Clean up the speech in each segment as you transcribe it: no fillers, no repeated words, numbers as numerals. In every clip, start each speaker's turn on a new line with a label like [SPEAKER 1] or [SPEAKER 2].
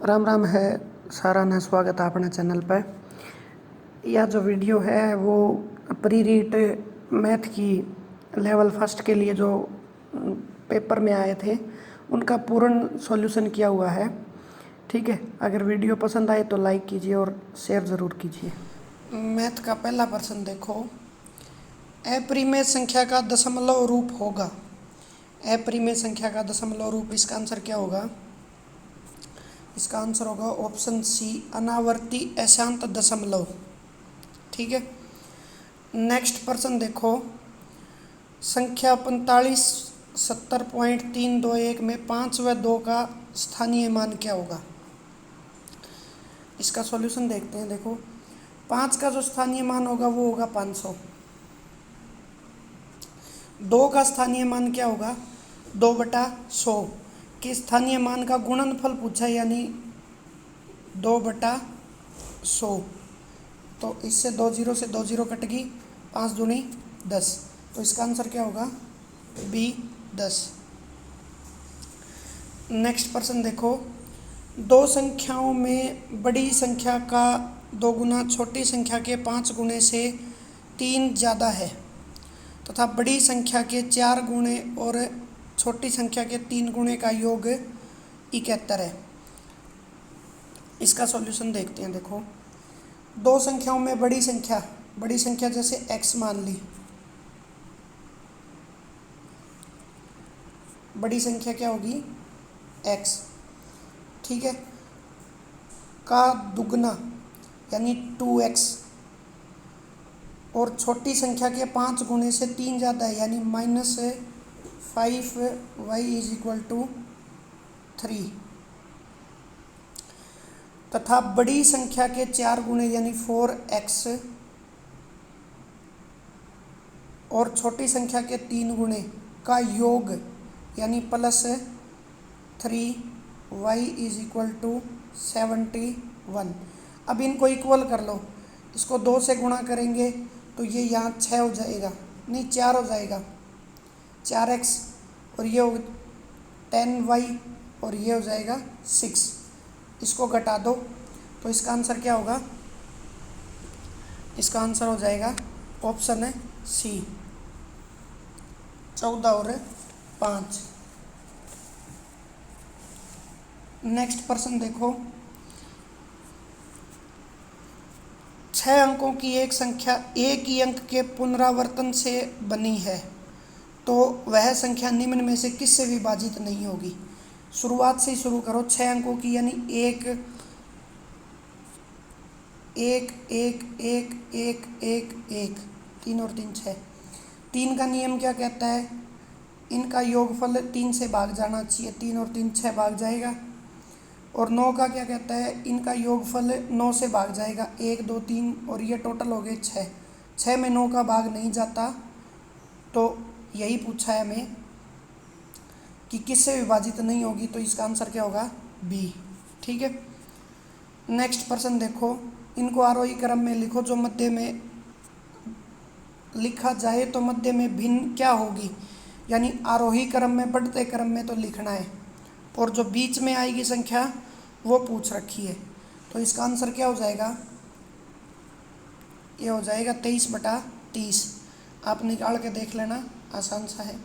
[SPEAKER 1] राम राम है सारा ने स्वागत है अपने चैनल पर। यह जो वीडियो है वो प्री रीट मैथ की लेवल फर्स्ट के लिए जो पेपर में आए थे उनका पूर्ण सॉल्यूशन किया हुआ है। ठीक है, अगर वीडियो पसंद आए तो लाइक कीजिए और शेयर ज़रूर कीजिए। मैथ का पहला प्रश्न देखो, अपरिमेय संख्या का दशमलव रूप होगा। अपरिमेय संख्या का दशमलव रूप, इसका आंसर क्या होगा? इसका आंसर होगा ऑप्शन सी, अनावर्ती अशांत दशमलव। ठीक है, नेक्स्ट प्रश्न देखो, संख्या 4570.321 में 5 व 2 का स्थानीय मान क्या होगा? इसका सॉल्यूशन देखते हैं। देखो, 5 का जो स्थानीय मान होगा वो होगा 500। 2 का स्थानीय मान क्या होगा? 2/100 के स्थानीय मान का गुणनफल पूछा, यानी 2/100। तो इससे 2 जीरो से 2 जीरो कट गई, 5 दूनी 10। तो इसका आंसर क्या होगा? बी 10। नेक्स्ट प्रश्न देखो, दो संख्याओं में बड़ी संख्या का 2 गुना छोटी संख्या के 5 गुने से 3 ज़्यादा है तथा बड़ी संख्या के 4 गुणे और छोटी संख्या के 3 गुणे का योग 71 है। इसका सॉल्यूशन देखते हैं। देखो, दो संख्याओं में बड़ी संख्या जैसे x मान ली, बड़ी संख्या क्या होगी? x। ठीक है, का दुगना यानी 2x और छोटी संख्या के 5 गुणे से 3 ज़्यादा है, यानी -5y = 3 तथा बड़ी संख्या के 4 गुणे यानी 4x और छोटी संख्या के 3 गुणे का योग यानी +3y = 71। अब इनको इक्वल कर लो, इसको 2 से गुणा करेंगे तो ये यहाँ 6 हो जाएगा, नहीं 4 हो जाएगा, 4x और ये 10y और ये हो जाएगा 6। इसको घटा दो तो इसका आंसर क्या होगा? इसका आंसर हो जाएगा ऑप्शन है सी, 14 और 5। नेक्स्ट प्रश्न देखो, 6 अंकों की एक संख्या एक ही अंक के पुनरावर्तन से बनी है तो वह संख्या निम्न में से किससे विभाजित नहीं होगी? शुरुआत से ही शुरू करो। 6 अंकों की यानी 1 1 1 1 1 1 1, 3 और 3 6। 3 का नियम क्या कहता है? इनका योगफल 3 से भाग जाना चाहिए, 3 और 3 6 भाग जाएगा। और 9 का क्या कहता है? इनका योगफल 9 से भाग जाएगा, 1 2 3 और ये टोटल हो गए 6। 6 में 9 का भाग नहीं जाता, तो यही पूछा है हमें कि किससे विभाजित नहीं होगी, तो इसका आंसर क्या होगा? बी। ठीक है, नेक्स्ट प्रश्न देखो, इनको आरोही क्रम में लिखो। जो मध्य में लिखा जाए तो मध्य में भिन्न क्या होगी, यानी आरोही क्रम में बढ़ते क्रम में तो लिखना है, और जो बीच में आएगी संख्या वो पूछ रखी है। तो इसका आंसर क्या हो जाएगा? ये हो जाएगा 23/30। आप निकाल के देख लेना, आसान सा है।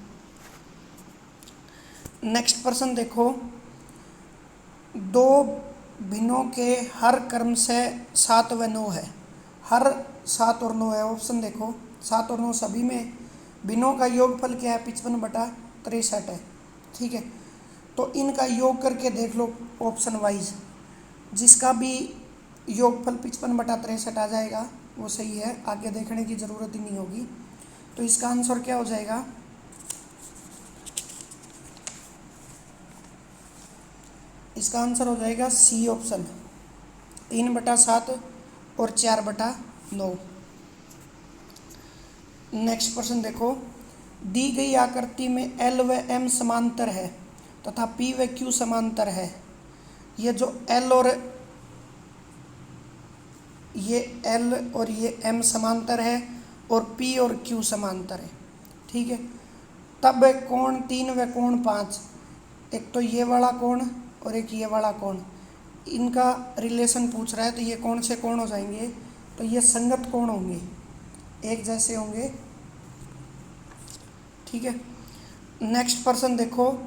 [SPEAKER 1] नेक्स्ट प्रश्न देखो, 2 भिन्नों के हर क्रम से 7 व 9 है। हर 7 और 9 है। ऑप्शन देखो, 7 और 9 सभी में भिन्नों का योगफल क्या है? 55/63 है। ठीक है, तो इनका योग करके देख लो ऑप्शन वाइज, जिसका भी योगफल 55/63 आ जाएगा वो सही है, आगे देखने की ज़रूरत ही नहीं होगी। तो इसका आंसर क्या हो जाएगा? इसका आंसर हो जाएगा सी ऑप्शन, 3/7 और 4/9। नेक्स्ट प्रश्न देखो, दी गई आकृति में एल व एम समांतर है तथा पी व क्यू समांतर है। ये जो एल और ये एम समांतर है और पी और क्यू समांतर है। ठीक है, तब कोण 3 व कोण 5, एक तो ये वाला कोण और एक ये वाला कोण, इनका रिलेशन पूछ रहा है, तो ये कौन से कोण हो जाएंगे, तो ये संगत कोण होंगे, एक जैसे होंगे। ठीक है। नेक्स्ट प्रश्न देखो,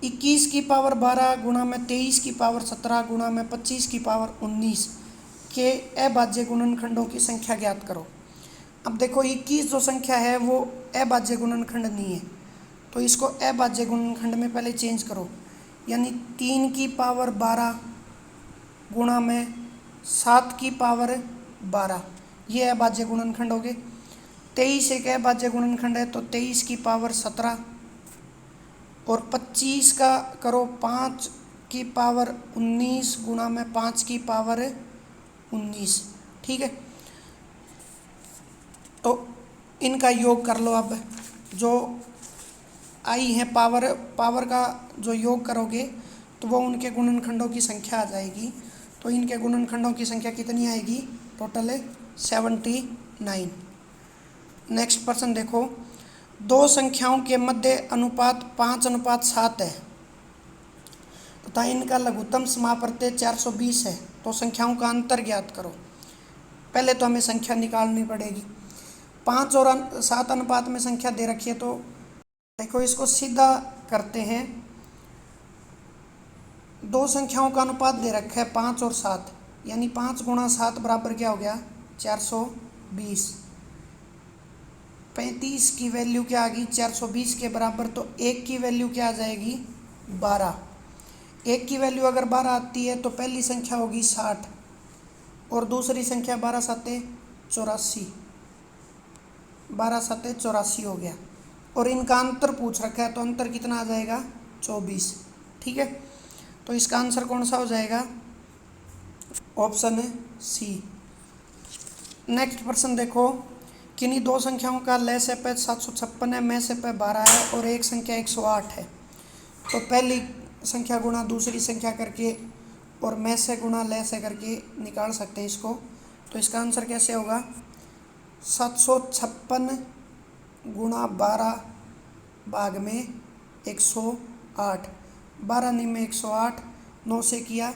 [SPEAKER 1] 21 की पावर 12 गुणा में 23 की पावर 17 गुणा में 25 की पावर 19 के अभाज्य गुणनखंडों की संख्या ज्ञात करो। अब देखो 21 जो संख्या है वो अभाज्य गुणनखंड नहीं है, तो इसको अभाज्य गुणनखंड में पहले चेंज करो, यानी 3 की पावर 12 गुणा में 7 की पावर 12, ये अभाज्य गुणनखंड हो गए। 23 एक अभाज्य गुणनखंड है, तो 23 की पावर 17 और 25 का करो 5 की पावर 19 गुणा में 5 की पावर 19। ठीक है, तो इनका योग कर लो। अब जो आई है पावर का जो योग करोगे तो वो उनके गुणनखंडों की संख्या आ जाएगी। तो इनके गुणनखंडों की संख्या कितनी आएगी, टोटल 79। नेक्स्ट प्रश्न देखो, दो संख्याओं के मध्य अनुपात 5:7 है तथा इनका लघुत्तम समापवर्त्य 420 है, तो संख्याओं का अंतर ज्ञात करो। पहले तो हमें संख्या निकालनी पड़ेगी। 5 और 7 अनुपात में संख्या दे रखी है, तो देखो इसको सीधा करते हैं। दो संख्याओं का अनुपात दे रखा है 5 और 7, यानी 5 गुणा 7 बराबर क्या हो गया, 420। 35 की वैल्यू क्या आ गई, 420 के बराबर, तो 1 की वैल्यू क्या आ जाएगी, 12। 1 की वैल्यू अगर 12 आती है तो पहली संख्या होगी 60 और दूसरी संख्या 12 7 84, 12 7 84 हो गया। और इनका अंतर पूछ रखा है, तो अंतर कितना आ जाएगा, 24। ठीक है, तो इसका आंसर कौन सा हो जाएगा, ऑप्शन है सी। नेक्स्ट प्रश्न देखो, किन्हीं दो संख्याओं का लय से पै 756 है, मैं से पै 12 है और एक संख्या 108 है। तो पहली संख्या गुणा दूसरी संख्या करके और मैं से गुणा लय से करके निकाल सकते हैं इसको। तो इसका आंसर कैसे होगा, 756 गुणा 12 भाग में 108, 12 नहीं में 108, 9 से किया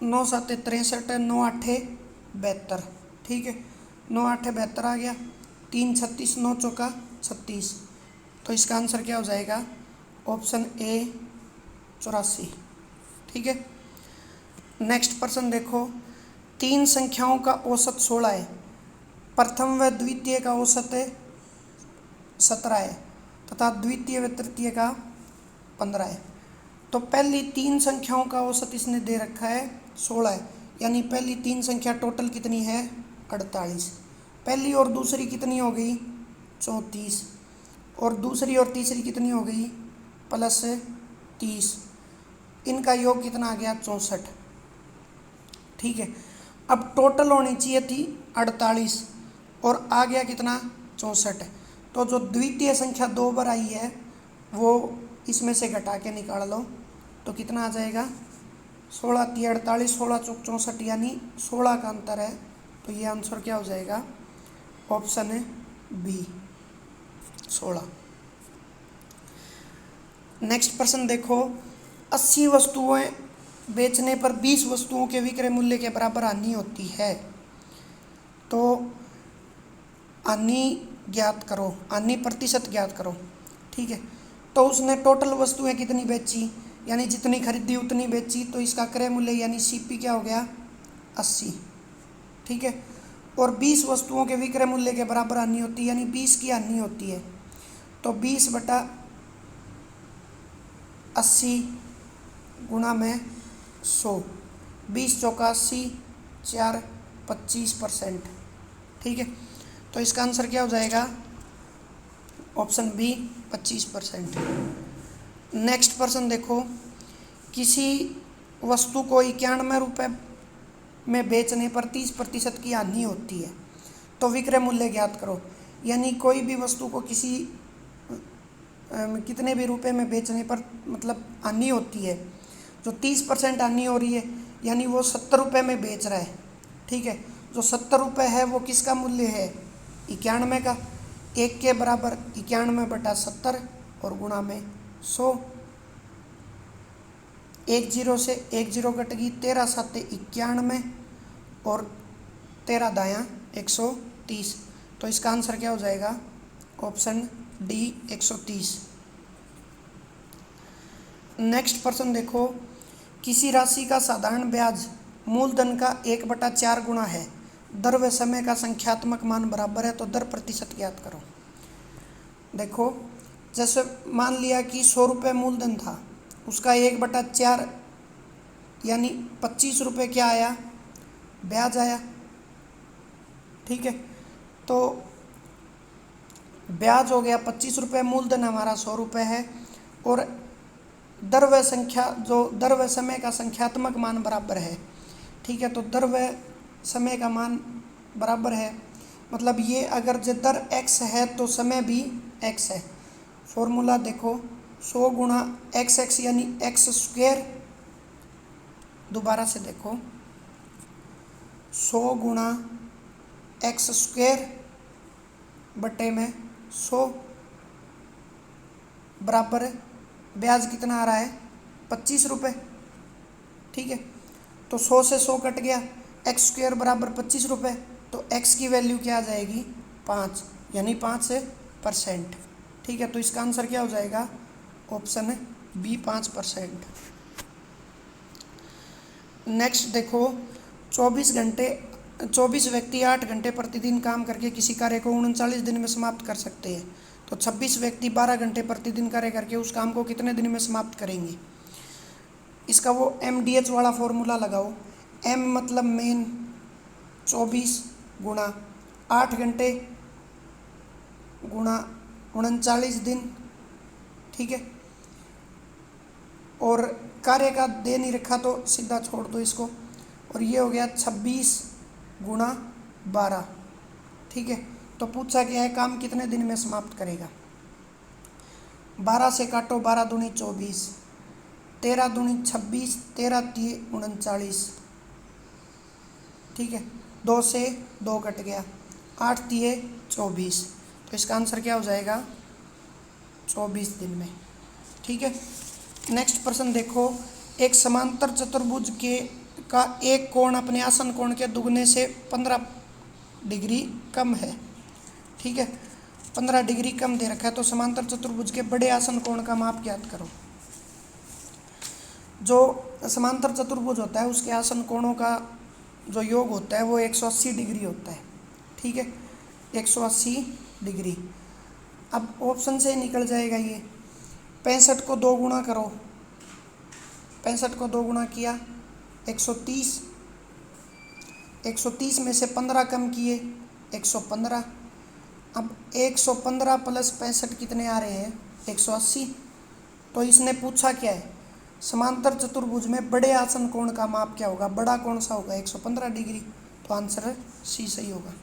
[SPEAKER 1] 9 7 63, 9 8 72। ठीक है, 9 8 72 आ गया, 3 36, 9 चौका 36। तो इसका आंसर क्या हो जाएगा, ऑप्शन ए 84। ठीक है। नेक्स्ट प्रश्न देखो, तीन संख्याओं का औसत 16 है, प्रथम व द्वितीय का औसत 17 है तथा द्वितीय व तृतीय का 15 है। तो पहली तीन संख्याओं का औसत इसने दे रखा है 16 है, यानी पहली तीन संख्या टोटल कितनी है, 48। पहली और दूसरी कितनी हो गई, 34, और दूसरी और तीसरी कितनी हो गई, +30। इनका योग कितना आ गया, 64। ठीक है, अब टोटल होनी चाहिए थी 48 और आ गया कितना, 64। तो जो द्वितीय संख्या 2 बार आई है वो इसमें से घटा के निकाल लो, तो कितना आ जाएगा, 16 3 48, 16 चौक 64, यानी 16 का अंतर है। तो ये आंसर क्या हो जाएगा, ऑप्शन है बी 16। नेक्स्ट प्रश्न देखो, 80 वस्तुएं बेचने पर 20 वस्तुओं के विक्रय मूल्य के बराबर हानि होती है, तो हानि ज्ञात करो, हानि प्रतिशत ज्ञात करो। ठीक है, तो उसने टोटल वस्तुएं कितनी बेची, यानी जितनी खरीदी उतनी बेची, तो इसका क्रय मूल्य यानी सीपी क्या हो गया, 80। ठीक है, और 20 वस्तुओं के विक्रय मूल्य के बराबर हानि होती है, यानी 20 की हानि होती है, तो 20/80 गुणा में 100, 20 चौका 80, 4 25%। ठीक है, तो इसका आंसर क्या हो जाएगा, ऑप्शन बी 25%। नेक्स्ट प्रश्न देखो, किसी वस्तु को 91 रुपये में बेचने पर 30% की हानि होती है, तो विक्रय मूल्य ज्ञात करो। यानी कोई भी वस्तु को किसी कितने भी रुपए में बेचने पर मतलब हानि होती है, जो 30% हानि हो रही है, यानी वो 70 रुपये में बेच रहा है। ठीक है, जो 70 रुपये है वो किसका मूल्य है, 91 का। 1 के बराबर 91/70 और गुणा में 100, एक जीरो से एक जीरो कट गई, 13 7 91 और 13 दायां 130। तो इसका आंसर क्या हो जाएगा? Option D 130। नेक्स्ट प्रश्न देखो, किसी राशि का साधारण ब्याज मूलधन का 1/4 गुना है, दर व समय का संख्यात्मक मान बराबर है, तो दर प्रतिशत ज्ञात करो। देखो, जैसे मान लिया कि 100 रुपये मूलधन था, उसका 1/4 यानी 25 रुपये क्या आया? ब्याज आया। ठीक है, तो ब्याज हो गया 25 रुपये, मूलधन हमारा 100 रुपये है, और दर व संख्या जो दर व समय का संख्यात्मक मान बराबर है। ठीक है, तो दर व समय का मान बराबर है, मतलब ये अगर जो दर x है तो समय भी x है। फॉर्मूला देखो, 100 गुणा x यानी x स्क्वायर। दोबारा से देखो, 100 गुणा x स्क्वायर बटे में 100 बराबर ब्याज कितना आ रहा है? 25 रुपये। ठीक है, तो 100 से 100 कट गया, एक्स स्क्वायर बराबर 25 रुपये, तो x की वैल्यू क्या आ जाएगी? 5, यानी 5%। ठीक है, तो इसका आंसर क्या हो जाएगा? Option B 5%। नेक्स्ट देखो, 24 व्यक्ति 8 घंटे प्रतिदिन काम करके किसी कार्य को 39 दिन में समाप्त कर सकते हैं, तो 26 व्यक्ति 12 घंटे प्रतिदिन कार्य करके उस काम को कितने दिन में समाप्त करेंगे? इसका वो MDH वाला फॉर्मूला लगाओ। M मतलब मेन, 24 गुणा 8 घंटे गुणा 39 दिन। ठीक है, और कार्य का दे नहीं रखा तो सीधा छोड़ दो इसको, और ये हो गया 26 गुणा 12। ठीक है, तो पूछा गया है काम कितने दिन में समाप्त करेगा? 12 से काटो, 12 दूनी 24, 13 दूनी 26, 13 तिये 39। ठीक है, 2 से 2 कट गया, 8 तिये 24, तो इसका आंसर क्या हो जाएगा? 24 दिन में। ठीक है, नेक्स्ट प्रश्न देखो, एक समांतर चतुर्भुज का एक कोण अपने आसन कोण के दुगने से 15 डिग्री कम है। ठीक है, 15 डिग्री कम दे रखा है, तो समांतर चतुर्भुज के बड़े आसन कोण का माप ज्ञात करो। जो समांतर चतुर्भुज होता है उसके आसन कोणों का जो योग होता है वो 180 डिग्री होता है। ठीक है, 180 डिग्री। अब ऑप्शन से निकल जाएगा ये, 65 को 2 गुणा करो, 65 को 2 गुणा किया 130, 130 में से 15 कम किए 115। अब 115 प्लस 65 कितने आ रहे हैं? 180। तो इसने पूछा क्या है? समांतर चतुर्भुज में बड़े आसन कोण का माप क्या होगा? बड़ा कौन सा होगा? 115 डिग्री। तो आंसर सी सही होगा।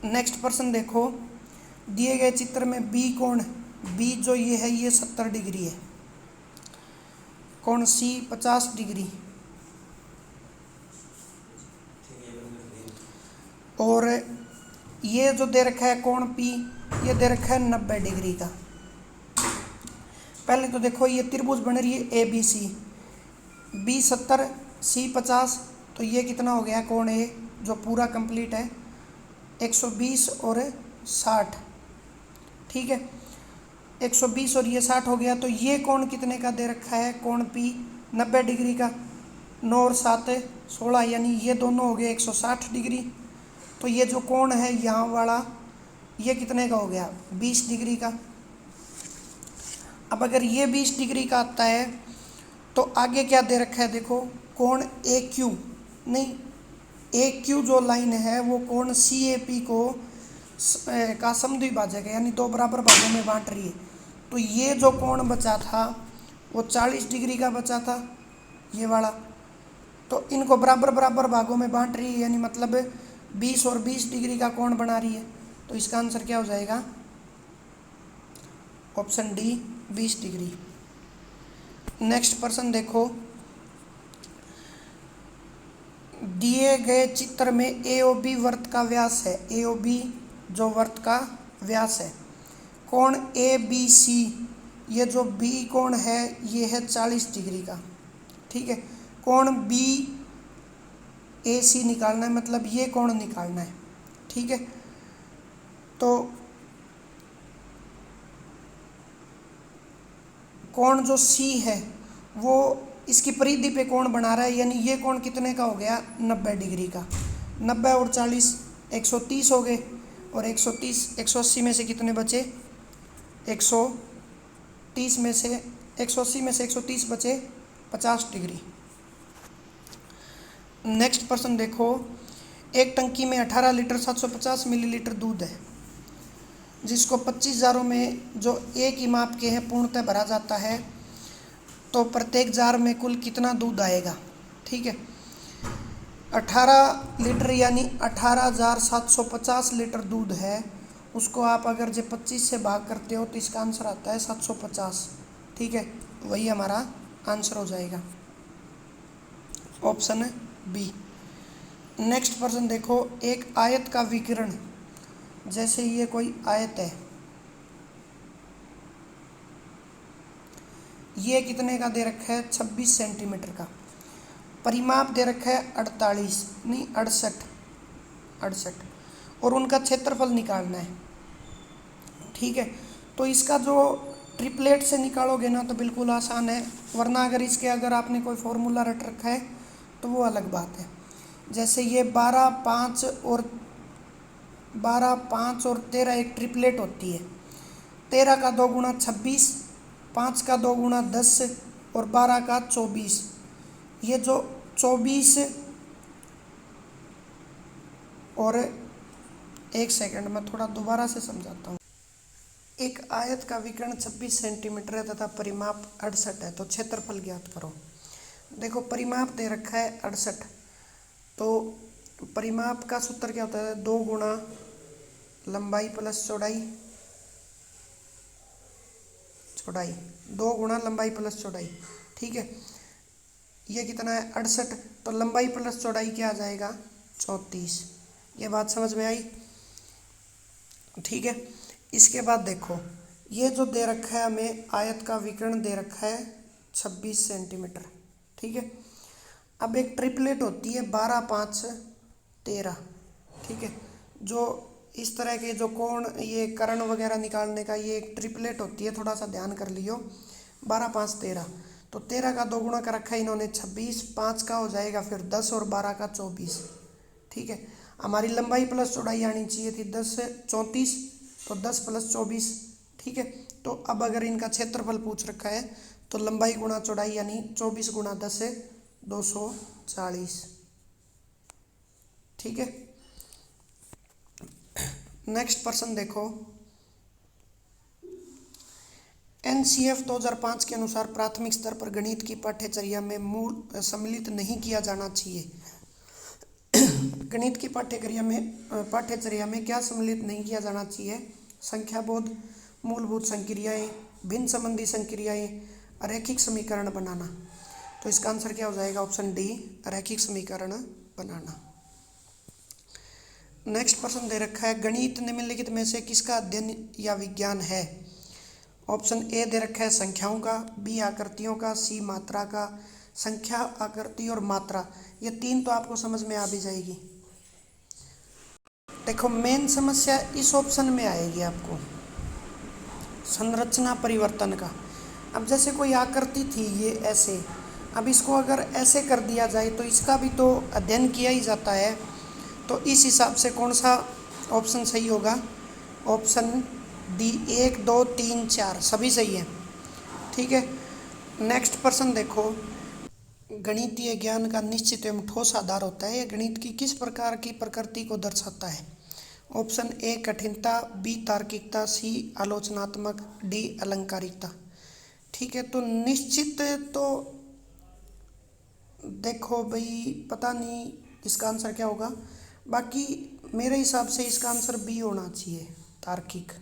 [SPEAKER 1] नेक्स्ट प्रश्न देखो, दिए गए चित्र में बी कोण, बी जो ये है ये 70 डिग्री है, कोण सी 50 डिग्री, और ये जो दे रखा है कोण पी ये दे रखा है 90 डिग्री का। पहले तो देखो ये त्रिभुज बन रही है ABC, बी 70 सी 50, तो ये कितना हो गया? कोण ए जो पूरा कंप्लीट है 120 और 60। ठीक है, 120 और ये 60 हो गया, तो ये कोण कितने का दे रखा है? कोण पी 90 डिग्री का, 9 और 7 16, यानी ये दोनों हो गए 160 डिग्री। तो ये जो कोण है यहाँ वाला ये कितने का हो गया? 20 डिग्री का। अब अगर ये 20 डिग्री का आता है तो आगे क्या दे रखा है? देखो, कोण AQ नहीं, AQ जो लाइन है वो कोण CAP को का समद्विभाजक है, यानी 2 बराबर भागों में बांट रही है। तो ये जो कोण बचा था वो 40 डिग्री का बचा था, ये वाला, तो इनको बराबर बराबर भागों में बांट रही है, यानी मतलब 20 और 20 डिग्री का कोण बना रही है। तो इसका आंसर क्या हो जाएगा? Option D 20 degree. नेक्स्ट प्रश्न देखो, दिए गए चित्र में AOB वर्त का व्यास है, AOB जो वर्त का व्यास है, कोण ए बी सी, ये जो बी कोण है ये है 40 डिग्री का। ठीक है, कोण बी ए सी निकालना है, मतलब ये कोण निकालना है। ठीक है, तो कोण जो सी है वो इसकी परिधि पे कोण बना रहा है, यानी ये कोण कितने का हो गया 90 डिग्री का। 90 और 40 130 हो गए, और 130 180 में से कितने बचे 130 में से 180 में से 130 बचे 50 डिग्री। नेक्स्ट प्रश्न देखो, एक टंकी में 18 लीटर 750 मिलीलीटर दूध है, जिसको 25 जारों में जो एक ही माप के हैं पूर्णतः भरा जाता है, तो प्रत्येक जार में कुल कितना दूध आएगा। ठीक है, 18 लीटर यानी 18,750 लीटर दूध है, उसको आप अगर जो 25 से भाग करते हो तो इसका आंसर आता है 750। ठीक है, वही हमारा आंसर हो जाएगा, ऑप्शन है बी। नेक्स्ट प्रश्न देखो, एक आयत का विकिरण, जैसे ये कोई आयत है, ये कितने का दे रखा है 26 सेंटीमीटर का, परिमाप दे रखा है 68 नहीं 68, और उनका क्षेत्रफल निकालना है। ठीक है, तो इसका जो ट्रिपलेट से निकालोगे ना तो बिल्कुल आसान है, वरना अगर इसके अगर आपने कोई फॉर्मूला रट रखा है तो वो अलग बात है। जैसे ये 12, 5 और 13 एक ट्रिपलेट होती है। 13 का 2 गुना 26, 5 का 2 गुना 10 और 12 का 24। ये जो 24 और एक सेकंड में थोड़ा दोबारा से समझाता हूँ। एक आयत का विकर्ण 26 सेंटीमीटर है तथा परिमाप 68 है, तो क्षेत्रफल ज्ञात करो। देखो परिमाप दे रखा है 68, तो परिमाप का सूत्र क्या होता है 2 गुना लंबाई प्लस चौड़ाई, 2 गुना लंबाई प्लस चौड़ाई। ठीक है, ये कितना है 68, तो लंबाई प्लस चौड़ाई क्या आ जाएगा 34। ये बात समझ में आई। ठीक है, इसके बाद देखो ये जो दे रखा है हमें आयत का विकर्ण दे रखा है 26 सेंटीमीटर। ठीक है, अब एक ट्रिपलेट होती है 12, 5, 13। ठीक है, जो इस तरह के जो कोण ये कर्ण वगैरह निकालने का ये एक ट्रिपलेट होती है, थोड़ा सा ध्यान कर लियो। 12, 5, 13, तो 13 का 2 गुना का रखा है इन्होंने 26, 5 का हो जाएगा फिर 10 और 12 का 24। ठीक है, हमारी लंबाई प्लस चौड़ाई आनी चाहिए थी 10 से 34, तो 10 प्लस 24। ठीक है, तो अब अगर इनका क्षेत्रफल पूछ रखा है तो लंबाई गुणा चौड़ाई यानी 24 गुणा 10 है 240। ठीक है, नेक्स्ट प्रश्न देखो, एनसीएफ 2005 के अनुसार प्राथमिक स्तर पर गणित की पाठ्यचर्या में मूल सम्मिलित नहीं किया जाना चाहिए। गणित की पाठ्यचर्या में क्या सम्मिलित नहीं किया जाना चाहिए? संख्याबोध, मूलभूत संक्रियाएं, भिन्न संबंधी संक्रियाएं, रैखिक समीकरण बनाना। तो इसका आंसर क्या हो जाएगा? ऑप्शन डी, रैखिक समीकरण बनाना। नेक्स्ट प्रश्न दे रखा है, गणित निम्नलिखित में से किसका अध्ययन या विज्ञान है? ऑप्शन ए दे रखा है संख्याओं का, बी आकृतियों का, सी मात्रा का। संख्या, आकृति और मात्रा, ये तीन तो आपको समझ में आ भी जाएगी। देखो मेन समस्या इस ऑप्शन में आएगी आपको, संरचना परिवर्तन का। अब जैसे कोई आकृति थी ये ऐसे, अब इसको अगर ऐसे कर दिया जाए तो इसका भी तो अध्ययन किया ही जाता है। तो इस हिसाब से कौन सा ऑप्शन सही होगा? ऑप्शन डी, 1, 2, 3, 4 सभी सही है। ठीक है, नेक्स्ट प्रश्न देखो, गणितीय ज्ञान का निश्चित एवं ठोस आधार होता है, यह गणित की किस प्रकार की प्रकृति को दर्शाता है? ऑप्शन ए कठिनता, बी तार्किकता, सी आलोचनात्मक, डी अलंकारिकता। ठीक है, तो निश्चित तो देखो भाई पता नहीं इसका आंसर क्या होगा, बाकी मेरे हिसाब से इसका आंसर बी होना चाहिए, तार्किक।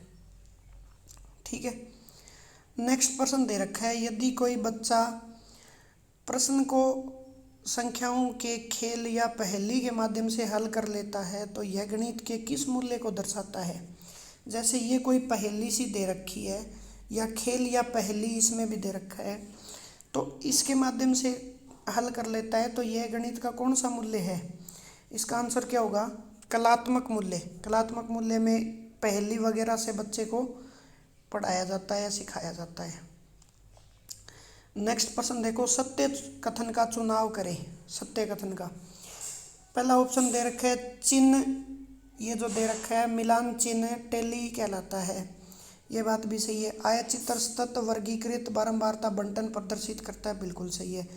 [SPEAKER 1] ठीक है, नेक्स्ट प्रश्न दे रखा है, यदि कोई बच्चा प्रश्न को संख्याओं के खेल या पहेली के माध्यम से हल कर लेता है तो यह गणित के किस मूल्य को दर्शाता है? जैसे ये कोई पहेली सी दे रखी है या खेल या पहेली इसमें भी दे रखा है, तो इसके माध्यम से हल कर लेता है, तो यह गणित का कौन सा मूल्य है? इसका आंसर क्या होगा? कलात्मक मूल्य। कलात्मक मूल्य में पहेली वगैरह से बच्चे को पढ़ाया जाता है या सिखाया जाता है। नेक्स्ट प्रश्न देखो, सत्य कथन का चुनाव करें। सत्य कथन का पहला ऑप्शन दे रखा है चिन्ह, ये जो दे रखा है मिलान चिन्ह टेली कहलाता है, ये बात भी सही है। आया चित्र सतत वर्गीकृत बारंबारता बंटन प्रदर्शित करता है, बिल्कुल सही है।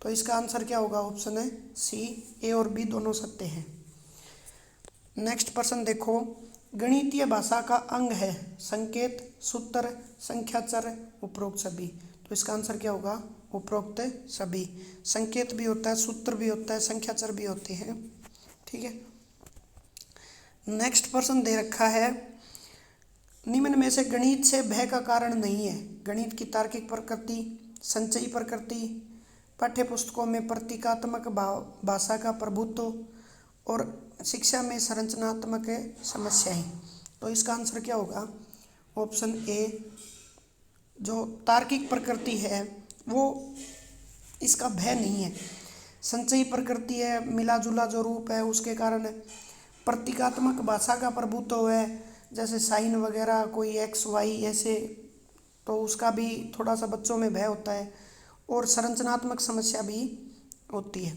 [SPEAKER 1] तो इसका आंसर क्या होगा? ऑप्शन है सी, ए और बी दोनों सत्य हैं। नेक्स्ट प्रश्न देखो, गणितीय भाषा का अंग है संकेत, सूत्र, संख्याचर, उपरोक्त सभी। तो इसका आंसर क्या होगा? उपरोक्त सभी। संकेत भी होता है, सूत्र भी होता है, संख्याचर भी होते हैं। ठीक है। नेक्स्ट प्रश्न दे रखा है, निम्न में से गणित से भय का कारण नहीं है। गणित की तार्किक प्रकृति, संचयी प्रकृति, पाठ्य पुस्तकों में प्रतीकात्मक भाषा का प्रभुत्व और शिक्षा में संरचनात्मक समस्याएं। तो इसका आंसर क्या होगा? ऑप्शन ए, जो तार्किक प्रकृति है वो इसका भय नहीं है। संचयी प्रकृति है, मिला जुला जो रूप है उसके कारण है। प्रतीकात्मक भाषा का प्रभुत्व है, जैसे साइन वगैरह, कोई एक्स वाई ऐसे, तो उसका भी थोड़ा सा बच्चों में भय होता है। और संरचनात्मक समस्या भी होती है।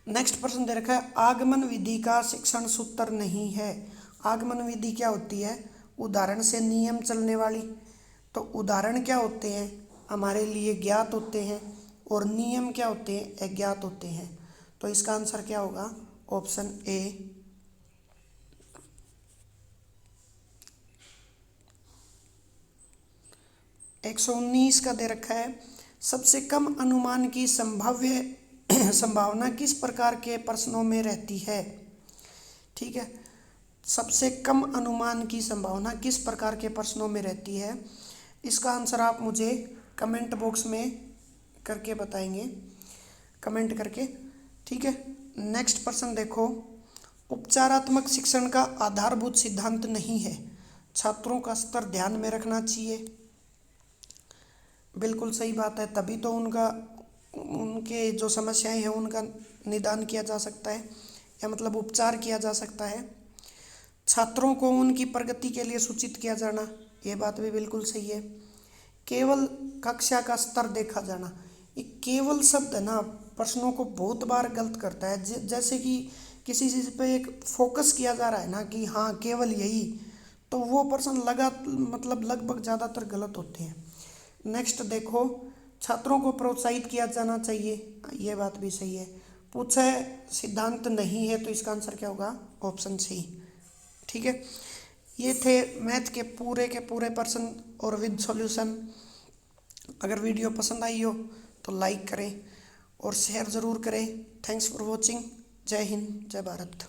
[SPEAKER 1] नेक्स्ट प्रश्न दे रखा है, आगमन विधि का शिक्षण सूत्र नहीं है। आगमन विधि क्या होती है? उदाहरण से नियम चलने वाली। तो उदाहरण क्या होते हैं? हमारे लिए ज्ञात होते हैं, और नियम क्या होते हैं? अज्ञात होते हैं। तो इसका आंसर क्या होगा? Option A. 119 का दे रखा है, सबसे कम अनुमान की संभावना किस प्रकार के प्रश्नों में रहती है? ठीक है, सबसे कम अनुमान की संभावना किस प्रकार के प्रश्नों में रहती है? इसका आंसर आप मुझे कमेंट बॉक्स में करके बताएंगे, कमेंट करके। ठीक है। नेक्स्ट प्रश्न देखो, उपचारात्मक शिक्षण का आधारभूत सिद्धांत नहीं है, छात्रों का स्तर ध्यान में रखना चाहिए। बिल्कुल सही बात है, तभी तो उनके जो समस्याएं हैं उनका निदान किया जा सकता है, या मतलब उपचार किया जा सकता है। छात्रों को उनकी प्रगति के लिए सूचित किया जाना, ये बात भी बिल्कुल सही है। केवल कक्षा का स्तर देखा जाना, ये केवल शब्द है ना, प्रश्नों को बहुत बार गलत करता है। जैसे कि किसी चीज़ पे एक फोकस किया जा रहा है ना कि हाँ केवल यही, तो वो प्रश्न लगभग ज़्यादातर गलत होते हैं। नेक्स्ट देखो, छात्रों को प्रोत्साहित किया जाना चाहिए, ये बात भी सही है। पूछे सिद्धांत नहीं है, तो इसका आंसर क्या होगा? Option C. ठीक है, ये थे मैथ के पूरे प्रश्न और विद सॉल्यूशन। अगर वीडियो पसंद आई हो तो लाइक करें और शेयर ज़रूर करें। Thanks for watching. जय हिंद, जय भारत।